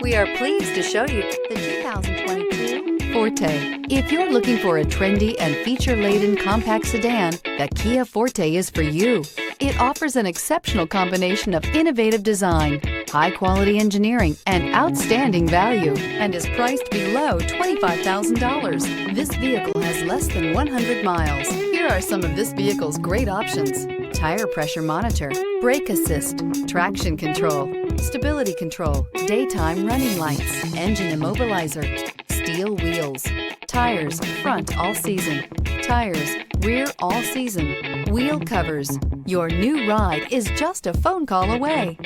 We are pleased to show you the 2022 Forte. If you're looking for a trendy and feature-laden compact sedan, the Kia Forte is for you. It offers an exceptional combination of innovative design, high-quality engineering, and outstanding value, and is priced below $25,000. This vehicle has less than 100 miles. Here are some of this vehicle's great options: tire pressure monitor, brake assist, traction control, stability control, daytime running lights, engine immobilizer, steel wheels, tires front all season, tires rear all season, wheel covers. Your new ride is just a phone call away.